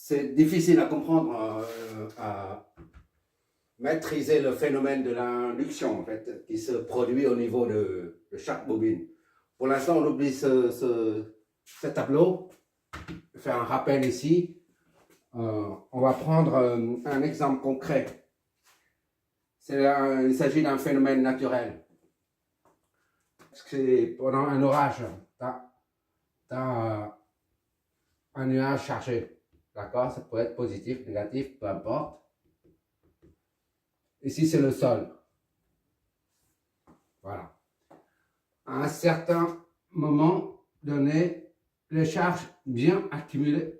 c'est difficile à comprendre, à maîtriser le phénomène de l'induction, en fait, qui se produit au niveau de chaque bobine. Pour l'instant, on oublie ce tableau. Je fais un rappel ici. On va prendre un exemple concret. Il s'agit d'un phénomène naturel. C'est pendant un orage, tu as un nuage chargé. D'accord? Ça peut être positif, négatif, peu importe. Ici, c'est le sol. Voilà. À un certain moment donné, les charges bien accumulées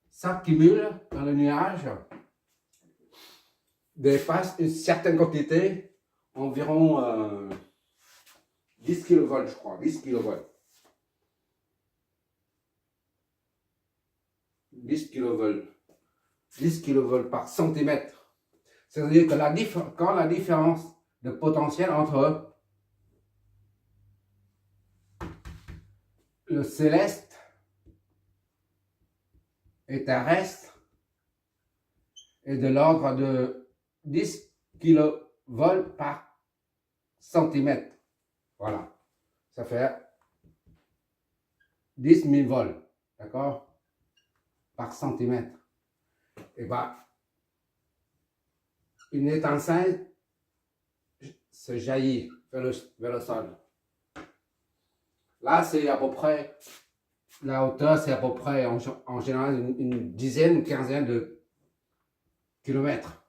s'accumulent dans le nuage, dépassent une certaine quantité, environ 10 kV, je crois, 10 kV. 10 kV. 10 kV par centimètre. C'est-à-dire que quand la différence de potentiel entre le céleste et terrestre est de l'ordre de 10 kV par centimètre. Voilà. Ça fait 10 000 volts. D'accord? Par centimètre. Et bien, une étincelle se jaillit vers le sol. Là, c'est à peu près, la hauteur, c'est à peu près en général une dizaine, une quinzaine de kilomètres.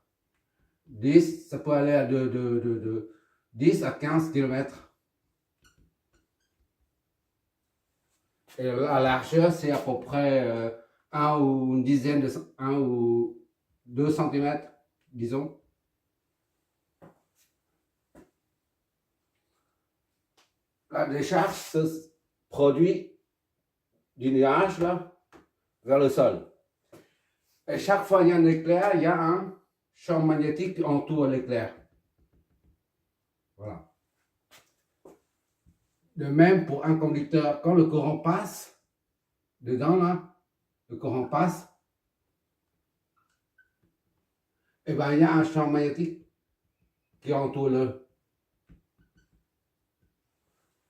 10, ça peut aller à de 10 à 15 kilomètres. Et la largeur, c'est à peu près 1 ou une dizaine de 1 ou 2 centimètres, disons. La décharge se produit du nuage là, vers le sol. Et chaque fois qu'il y a un éclair, il y a un champ magnétique qui entoure l'éclair. Voilà. De même pour un conducteur, quand le courant passe, dedans là, le courant passe, et bien il y a un champ magnétique qui entoure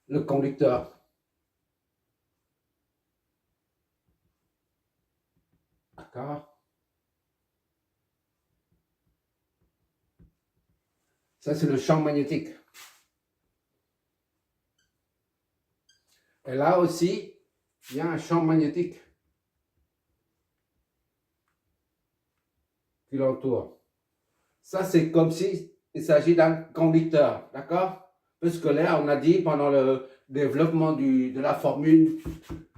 le conducteur. D'accord? Ça, c'est le champ magnétique. Et là aussi, il y a un champ magnétique qui l'entoure. Ça, c'est comme si il s'agit d'un conducteur. D'accord? Puisque là, on a dit pendant le développement de la formule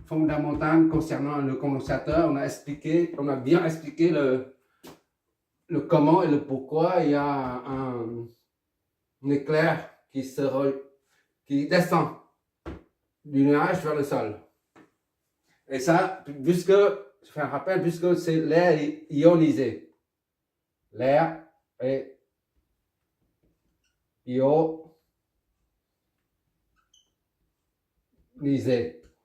fondamentale concernant le condensateur, on a bien expliqué le comment et le pourquoi il y a un éclair qui descend du nuage vers le sol. Et ça, puisque, je fais un rappel, puisque c'est l'air ionisé. L'air est ionisé.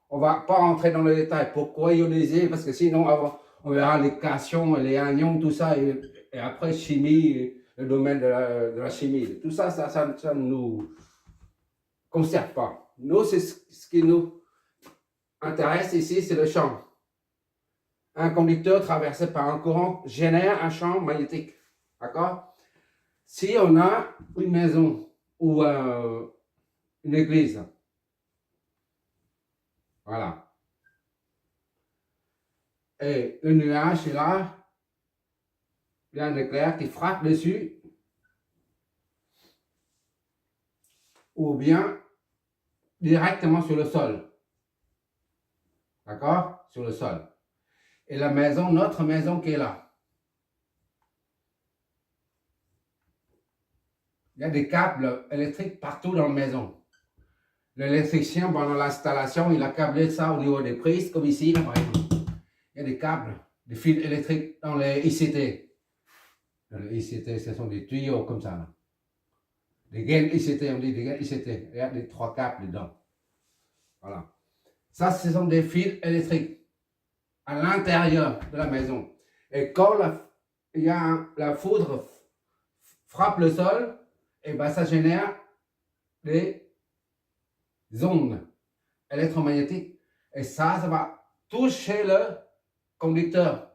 On ne va pas rentrer dans le détail. Pourquoi ionisé? Parce que sinon, on verra les cations, les anions, tout ça, et après chimie, le domaine de la chimie. Tout ça, ça ne nous concerne pas. Nous, c'est ce qui nous intéresse ici, c'est le champ. Un conducteur traversé par un courant génère un champ magnétique. D'accord? Si on a une maison ou une église, voilà, et le nuage est là, il y a un éclair qui frappe dessus, ou bien directement sur le sol. D'accord? Sur le sol. Et la maison, notre maison qui est là. Il y a des câbles électriques partout dans la maison. L'électricien, pendant l'installation, il a câblé ça au niveau des prises, comme ici, là, par exemple. Il y a des câbles, des fils électriques dans les ICT. Dans les ICT, ce sont des tuyaux comme ça. Là. Des gaines ICT, on dit des gaines ICT. Il y a des 3 câbles dedans. Voilà. Ça, ce sont des fils électriques. à l'intérieur de la maison. Et quand la foudre frappe le sol, et ben ça génère des ondes électromagnétiques. Et ça va toucher le conducteur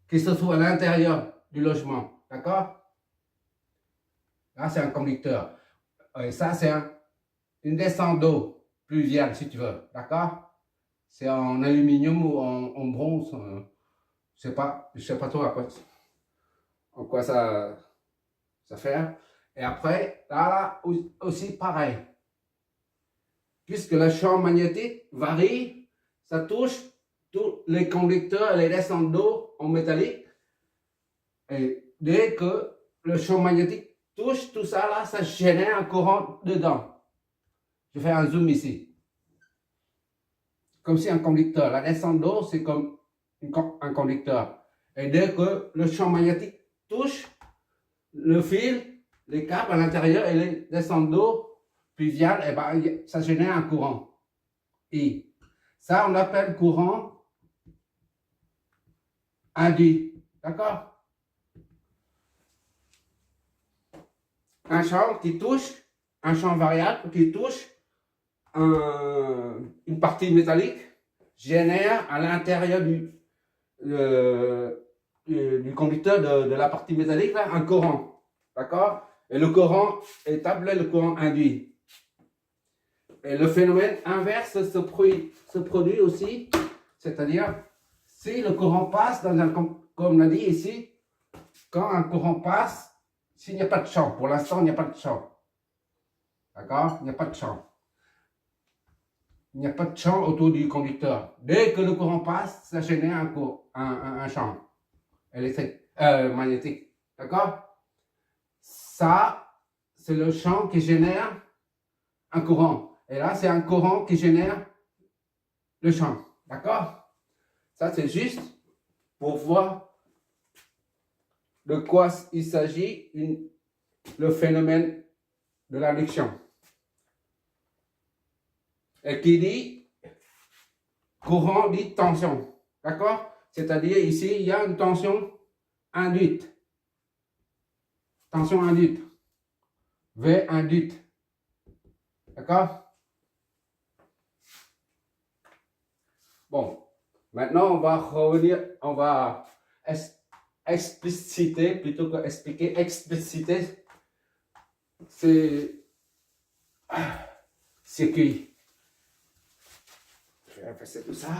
qui se trouve à l'intérieur du logement. D'accord? Là, c'est un conducteur. Et ça, c'est une descente d'eau pluviale, si tu veux. D'accord? C'est en aluminium ou en bronze. Je sais pas trop en quoi ça fait. Et après, là aussi pareil. Puisque le champ magnétique varie, ça touche tous les conducteurs et les descentes d'eau en métallique. Et dès que le champ magnétique touche tout ça, là, ça génère un courant dedans. Je fais un zoom ici. Comme si un conducteur. La descente d'eau, c'est comme un conducteur. Et dès que le champ magnétique touche le fil, les câbles à l'intérieur et les descentes d'eau pluviales, et ben, ça génère un courant. Et ça, on l'appelle courant induit. D'accord? Un champ qui touche, un champ variable qui touche une partie métallique génère à l'intérieur du conducteur de la partie métallique là, un courant. D'accord? Et le courant est appelé le courant induit. Et le phénomène inverse se produit aussi, c'est-à-dire si le courant passe dans un, comme on a dit ici, quand un courant passe, s'il n'y a pas de champ, pour l'instant il n'y a pas de champ. D'accord? Il n'y a pas de champ. Il n'y a pas de champ autour du conducteur. Dès que le courant passe, ça génère un champ électrique, magnétique. D'accord? Ça, c'est le champ qui génère un courant. Et là, c'est un courant qui génère le champ. D'accord? Ça, c'est juste pour voir de quoi il s'agit, le phénomène de l'induction. Et qui dit courant dit tension. D'accord? C'est-à-dire ici, il y a une tension induite. Tension induite. V induite. D'accord? Bon, maintenant on va revenir, on va expliciter, plutôt que expliquer, expliciter ces circuits. Je vais passer tout ça.